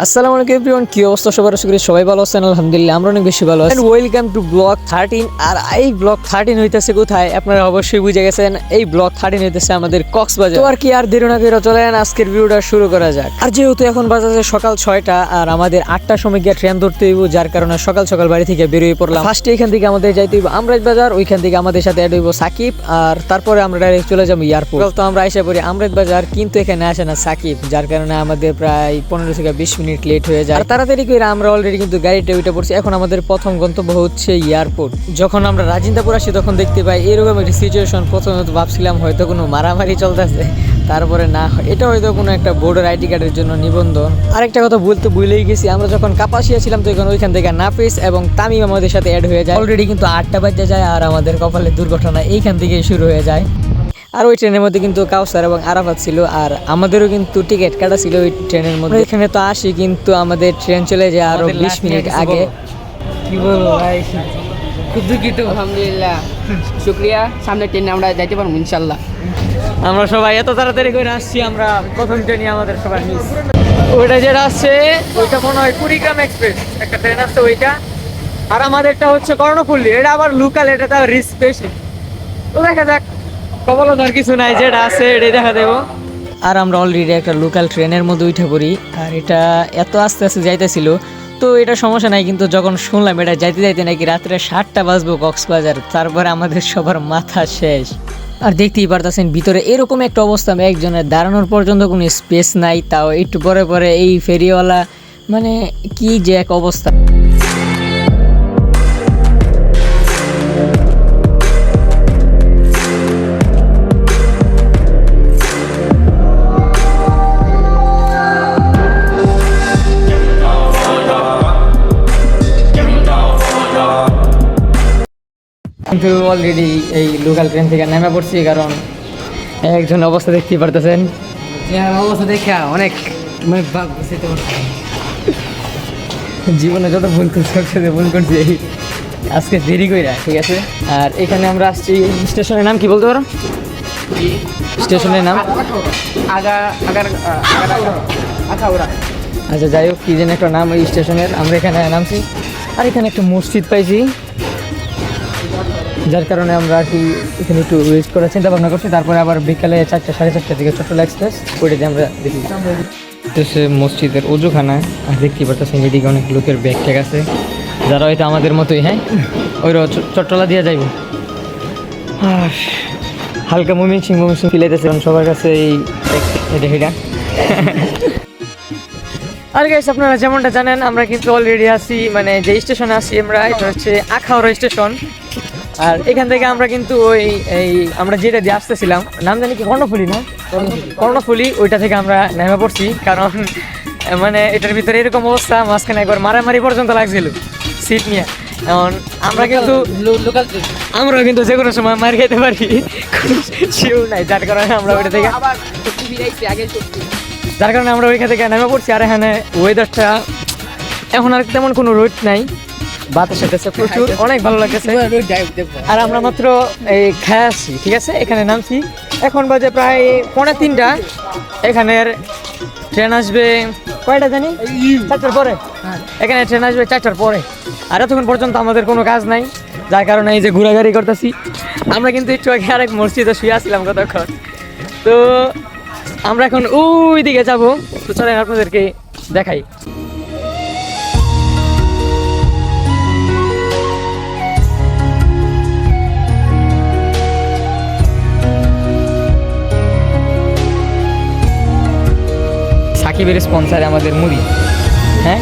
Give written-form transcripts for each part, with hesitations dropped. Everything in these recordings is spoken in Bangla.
আসসালামু আলাইকুম এভরিওয়ান, কি অবস্থা সবার? আশা করি সবাই ভালো আছেন। আলহামদুলিল্লাহ আমরা অনেক বেশি ভালো আছি। Welcome to blog 13। আর এই ব্লগ 13 হইতেছে কোথায় আপনারা অবশ্যই বুঝে গেছেন। এই ব্লগ 13 হইতেছে আমাদের কক্সবাজার। তো আর কি আর দেরি না করে চলেন আজকের ভিডিওটা শুরু করা যাক। আর যেহেতু এখন বাজে সকাল 6টা আর আমাদের 8টার সময় গিয়ে ট্রেন ধরতে হইব, যার কারণে সকাল সকাল বাড়ি থেকে বেরিয়ে পড়লাম। ফার্স্টে এখান থেকে আমাদের যাইতে হইব আমরাজ বাজার, ওইখান থেকে আমাদের সাথে অ্যাড হইব সাকিব, আর তারপরে আমরা ডাইরেক্ট চলে যাবো এয়ারপোর্ট। তো আমরা আইসা পড়ি আমরাজ বাজার, কিন্তু এখানে আসে না সাকিব, যার কারণে আমাদের প্রায় 15 থেকে 20 মিনিট লেট হয়ে যায়। তাড়াতাড়ি করে আমরা অলরেডি কিন্তু গাড়িতে উঠে পড়ছি। এখন আমাদের প্রথম গন্তব্য হচ্ছে এয়ারপোর্ট। যখন আমরা রাজিন্দাপুর আসি তখন দেখতে পাই এরকম একটি সিচুয়েশন। প্রথমে তো ভাবছিলাম হয়তো কোনো মারামারি চলতেছে, তারপরে না, এটা হয়তো কোনো একটা বোর্ডের আইডি কার্ডের জন্য নিবন্ধন। আরেকটা কথা বলতে ভুলেই গেছি, আমরা যখন কাপাসিয়া ছিলাম তখন ওইখান থেকে নাফিস এবং তামিম আমাদের সাথে অ্যাড হয়ে যায়। অলরেডি কিন্তু 8টা বাজে যায় আর আমাদের কপালে দুর্ঘটনা এইখান থেকেই শুরু হয়ে যায়। আর ওই ট্রেনের মধ্যে কিন্তু কাউসার এবং আরাফাত ছিল, আর আমাদেরও কিন্তু টিকিট কাটা ছিল ওই ট্রেনের মধ্যে। এখানে তো আসি, কিন্তু আমাদের ট্রেন চলে যায় আরো 20 মিনিট আগে। কি বলবো ভাই, খুব দুঃখিত। আলহামদুলিল্লাহ, শুক্রিয়া। সামনে ট্রেনে আমরা যাইতে পারবো ইনশাল্লাহ। আমরা সবাই এত তাড়াতাড়ি করে আসছি, আমরা প্রথম ট্রেনে আমাদের সবার মিস। ওইটা যেটা আসছে ওইটা মনে হয় কুড়িগ্রাম এক্সপ্রেস একটা ট্রেন আসছে ওইটা, আর আমাদেরটা হচ্ছে কর্ণফুলী। এটা আবার লোকাল, এটা তার রিস্ক বেশি। তো দেখা যাক, কবল ধর কিছু নাই, যেটা আছে এটাই দেখা দেবো। আর আমরা অলরেডি একটা লোকাল ট্রেনের মধ্যে উঠে পড়ি, আর এটা এত আস্তে আস্তে যাইতেছিল, তো এটা সমস্যা নাই। কিন্তু যখন শুনলাম এটা যাইতে যাইতে নাকি রাত্রে 7টা বাজবো কক্সবাজার, তারপরে আমাদের সবার মাথা শেষ। আর দেখতেই পারতেছেন ভিতরে এরকম একটা অবস্থা, একজনের দাঁড়ানোর পর্যন্ত কোনো স্পেস নাই, তাও একটু পরে পরে এই ফেরিওয়ালা, মানে কি যে এক অবস্থা। কিন্তু অলরেডি এই লোকাল ট্রেন থেকে নেমে পড়ছি, কারণ একজন অবস্থা দেখতেই পারতেছেন। অবস্থা দেখা অনেক মানে জীবনে যত ভুল করছি একসাথে ভুল করছি আজকে দেরি কইরা, ঠিক আছে। আর এখানে আমরা আসছি, স্টেশনের নাম কি বলতে পারো? স্টেশনের নাম আচ্ছা যাই হোক, কি যেন একটা নাম এই স্টেশনের। আমরা এখানে নামছি, আর এখানে একটা মসজিদ পাইছি, যার কারণে আমরা আর কি এখানে একটু ওয়েস্ট করার চিন্তা ভাবনা করছি। তারপরে আবার বিকালে 4টা সাড়ে 4টার দিকে চট্টলা এক্সপ্রেস ওইটাতে আমরা দেখি। সে মসজিদের ওজুখানা, আর দেখতেই পারতেছেন এদিকে অনেক লোকের ব্যাগ ট্যাগ আছে, যারা হয়তো আমাদের মতোই। হ্যাঁ, ওইরা চট্টলা দিয়ে যাইব। আর হালকা মুমিন সিং ফিলাইতেছে সবার কাছে এই এটা। আর গাইস, আপনারা যেমনটা জানেন আমরা কিন্তু অলরেডি আছি, মানে যে স্টেশনে আছি আমরা, এটা হচ্ছে আখাউড়া স্টেশন। আর এখান থেকে আমরা কিন্তু আমরা যেটা দিয়ে আসতেছিলাম, নাম জানি কি, কর্ণফুলী না? কর্ণফুলী, ওইটা থেকে আমরা নেমে পড়ছি। কারণ মানে এটার ভিতরে এরকম অবস্থা, মাঝখানে একবার মারামারি পর্যন্ত লাগছিল সিট নিয়ে। এখন আমরা কিন্তু আমরাও কিন্তু যে কোনো সময় মার খেতে পারি, শিওর নাই, যার কারণে আমরা ওইটা থেকে ওইখান থেকে নেমে পড়ছি। আর এখানে ওয়েদারটা এখন আর তেমন কোনো রোদ নাই, বাতাস আসতেছে প্রচুর, অনেক ভালো লাগতেছে। আর আমরা মাত্র এই খেয়ে আসছি, ঠিক আছে, এখানে নামছি। এখন বাজে প্রায় 2:45। এখানের ট্রেন আসবে কয়টা জানি, 4টার পরে। এখানে ট্রেন আসবে 4টার পরে। আর এতক্ষণ পর্যন্ত আমাদের কোনো কাজ নাই, যার কারণে এই যে ঘোরাঘুরি করতেছি। আমরা কিন্তু একটু আগে আরেক মসজিদে শুয়ে আসছিলাম কতক্ষণ। তো আমরা এখন ওই দিকে যাবো, তো চলেন আপনাদেরকে দেখাই। সাকিবের স্পন্সারে আমাদের মুড়ি। হ্যাঁ,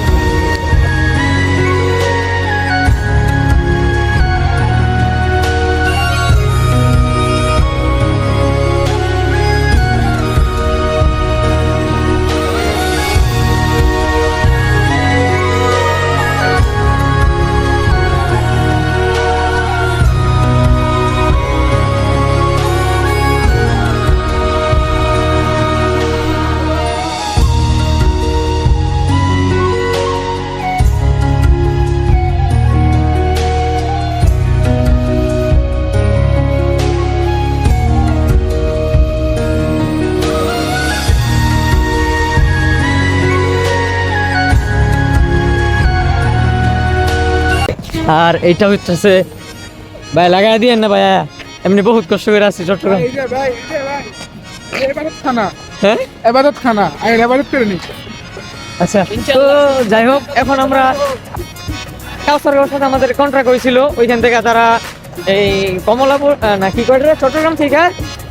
আর এইটা হচ্ছে ভাই লাগাই দিয়েন না ভাইয়া, এমনি বহুত কষ্ট করে আসছি চট্টগ্রাম। হ্যাঁ এবাদত খানা আগে এবাদত করে নি। আচ্ছা, তো যাই হোক এখন আমরা কাউসারের সাথে আমাদের কন্ট্রাক্ট হয়েছিল, ওইখান থেকে তারা এই কমলাপুর না কি করে চট্টগ্রাম থেকে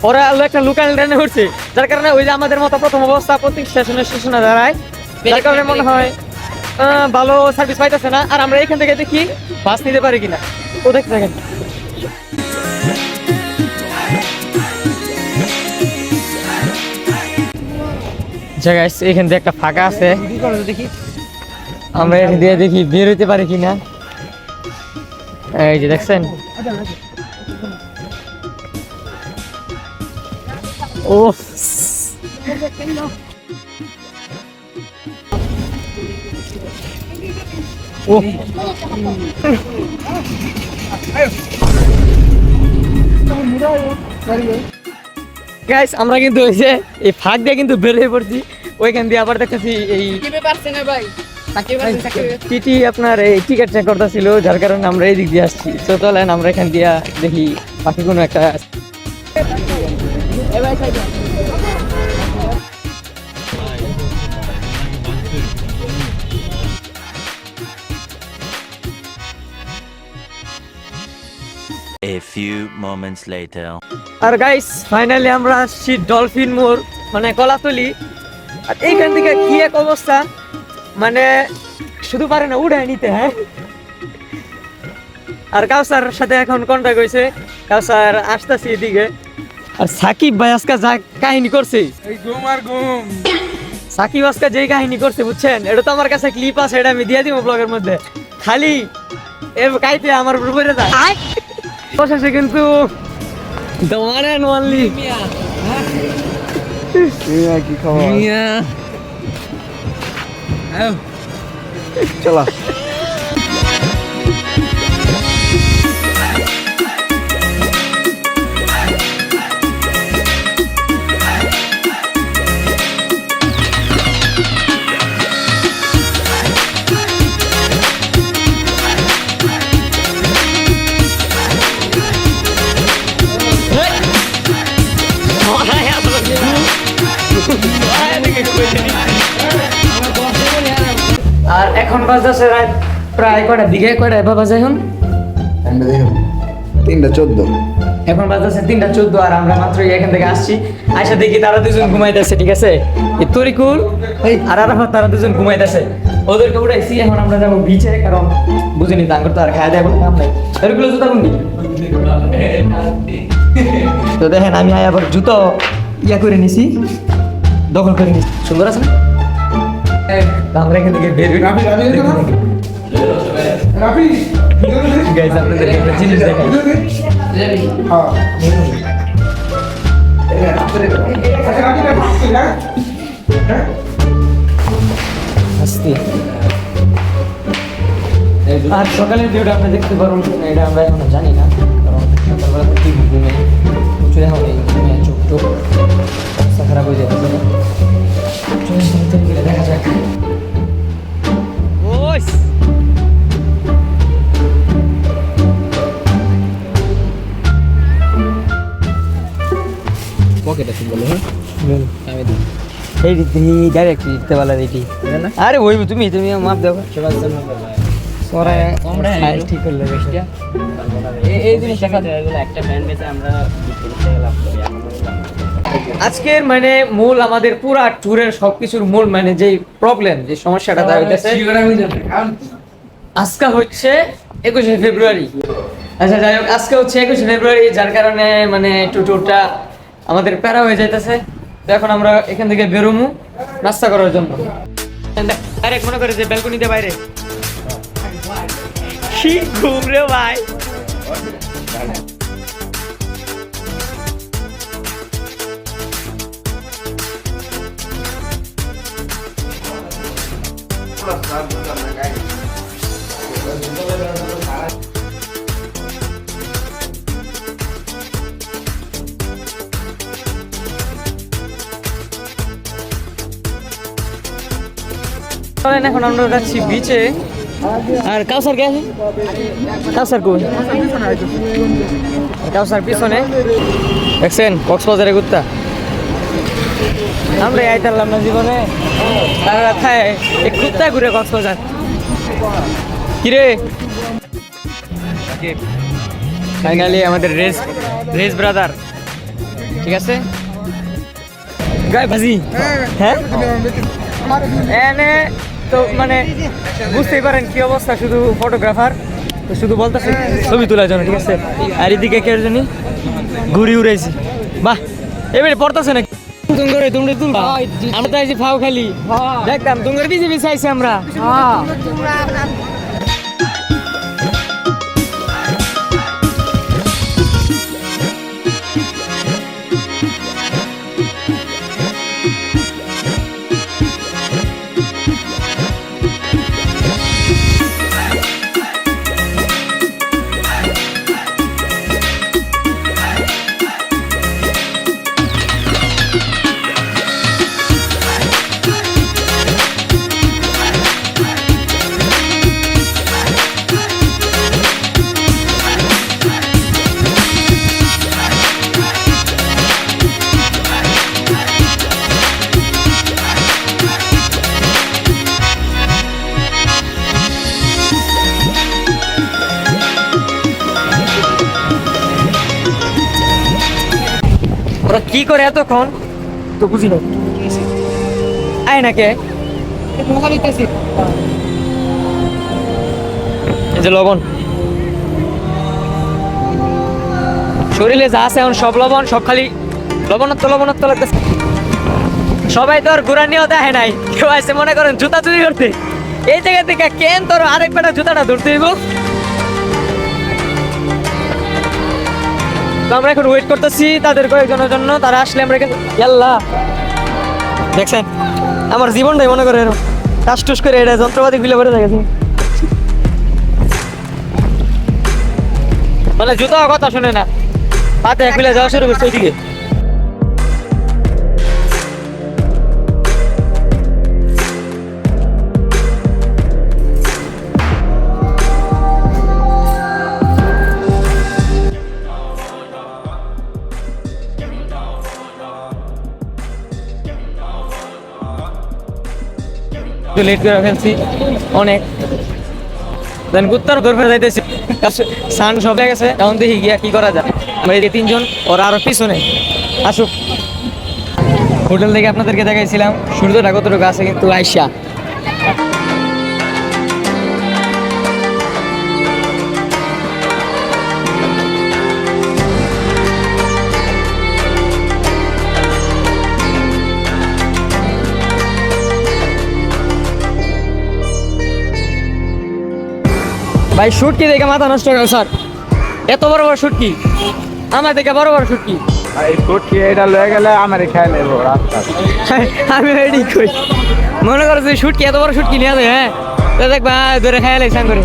ওরা আলো একটা লোকাল ট্রেনে উঠছে, যার কারণে ওই যে আমাদের মতো প্রথম অবস্থা প্রতি স্টেশনে দাঁড়ায়, যার কারণে মনে হয় ভালো সার্ভিস পাইতেছে না। আর আমরা এখান থেকে দেখি বাস নিতে পারি কিনা, ও দেখতে থাকেন। জায়গায় এখান থেকে একটা ফাঁকা আছে, দেখি আমরা এখান দিয়ে দেখি বের হইতে পারি কিনা। এই যে দেখছেন, ও ও গাইস আমরা কিন্তু ওই যে এই ফাঁক দিয়ে কিন্তু বের হয়ে পড়ছি, ওইখান দিয়ে আবার দেখতেছি এই টিটি আপনার এই টিকিট চেক করতেছিল, যার কারণে আমরা এই দিক দিয়ে আসছি। তো চলেন আমরা এখান দিয়ে দেখি বাকি কোনো একটা A few moments later. আর গাইস ফাইনালি আমরা আসছি ডলফিন মোড় মানে কলাতলি। আর এইখান থেকে কি এক অবস্থা, মানে শুধু পারে না উড়ায় নিতে। হ্যাঁ, আর কাউসার সাথে এখন কন্ট্যাক্ট হয়েছে, কাউসার আসতেছি এদিকে। আর সাকিব ভাই আজকে যা কাহিনী করছে, এই ঘুম আর ঘুম। সাকিব আজকে যেই কাহিনী করছে বুঝছেন, এটা তো আমার কাছে ক্লিপ আছে, এটা আমি দিয়ে দিব ব্লগের মধ্যে। খালি এর কাইতে আমার উপরে যায় বসেছে, কিন্তু the one and only কি খবর? চলো। আর এখন বাজতেছে রাত প্রায় কয়টা দিকে, কয়টা এবার বাজে এখন? 3:14। এখন বাজতেছে 3:14। আর আমরা মাত্র এখান থেকে আসছি, আইসা দেখি তারা দুজন ঘুমাইতেছে। ঠিক আছে, এই তরিকুল আর আরাফাত তারা দুজন ঘুমাইতেছে, ওদেরকে উঠাইছি। এখন আমরা যাবো বিচে, কারণ বুঝিনি তাঙ্গর তো আর খাওয়া দেওয়া কোনো কাম নাই। তরিকুল জুতা কোনটি? তো দেখেন আমি আবার জুতো ইয়া করে নিছি, দখল করে নিছি। সুন্দর আছে না? আমরা এখান থেকে বের হই। রাফি গাইস আপনাদের একটা জিনিস দেখাই। আস্তে। আর সকালের ভিউটা আপনি দেখতে পারুন, এটা আমরা এখনো জানি না, কারণ সকালবেলা থেকে ঘুমে প্রচুর এখন ঘুমে চোখ অবস্থা খারাপ হয়ে যাচ্ছে। দেখা যাক। আরে ওই তুমি মাপ দেবো ঠিক করলে এই জিনিস দেখা যায় একটা ব্যান্ড বেচে আমরা আজকের মানে মূল আমাদের পুরা ট্যুরের সবকিছুর মূল মানে যে প্রবলেম, যে সমস্যাটা তা হইতেছে আজকে হচ্ছে 21শে ফেব্রুয়ারি। আচ্ছা যাই হোক, আজকে হচ্ছে 21শে ফেব্রুয়ারি, যার কারণে মানে একটু ট্যুরটা আমাদের প্যারা হয়ে যাইতেছে। তো এখন আমরা এখান থেকে বেরোমু নাস্তা করার জন্য। ডাইরেক্ট মনে করে যে ব্যালকনিতে বাইরে কি ঘুম রে ভাই। এখন আমরা যাচ্ছি বিচে। আর কাউসার কে আছে? কাউসার কই? কাউসার পিছনে দেখছেন কক্সবাজারে কুত্তা। আমরা আইতারলাম না জীবনে, তারা খায় এই কুত্তা ঘুরে কক্সবাজার। কিরে ফাইনালি আমাদের রেস ব্রাদার, ঠিক আছে গায়ে ভাজি। হ্যাঁ এনে তো মানে বুঝতেই পারেন কি অবস্থা, শুধু ফটোগ্রাফার তো শুধু বলতেছে ছবি তোলার জন্য, ঠিক আছে। আর এদিকে কে জানি ঘুরি উড়াইছি, বাহ এবারে পড়তেছে না তুমি করে তুমি তুলবা। আমরা তো আইছি ফাও খালি দেখতাম তোমার বিজি বিছি আইছি আমরা। ওরা কি করে এতক্ষণ তো বুঝি না। আয় না কে এই যে লবণ শরীরে যা আছে এখন সব লবণ, সব খালি লবণত্ব লাগতেছে। সবাই তো আর ঘোরা নিয়েও দেখে নাই, কেউ আছে মনে করেন জুতা চুরি করতে। এই জায়গা থেকে কেন তোর আরেক বেটা জুতাটা ধরতে দিব। তো আমরা এখন ওয়েট করতেছি তাদের কয়েকজনের জন্য, তারা আসলে আমরা এখানে ইয়াল্লা দেখছেন আমার জীবনটাই মনে করে টাস টুস করে এটা যন্ত্রপাতি গুলো করে দেখেছি, মানে জুতো কথা শুনে না, হাতে খুলে যাওয়া শুরু করছে ওইদিকে। লেট করে ফেলছি অনেক, দেন কুত্তার দৌড় ফেলে যাইতেছি, সান সব গেছে। এখন দেখি গিয়া কি করা যায়। আমরা এই তিনজন, ওরা আরো পিছনে আসুক। হোটেল থেকে আপনাদেরকে দেখাইছিলাম সূর্যটা কতটুকু আছে, কিন্তু আইসা ভাই শুটকি দেখে মাথা নষ্ট হয়ে গেল স্যার। এত বড় বড় শুটকি, আমার দেখে বড় বড় শুটকি। এই কোটি এটা লয়ে গেলে আমারে খাই নেব রাস্তা। আমি রেডি কই মনে করছি শুটকি, এত বড় শুটকি নিয়ে যাবে। হ্যাঁ দেখবা ধরে খাই লাগছে করে।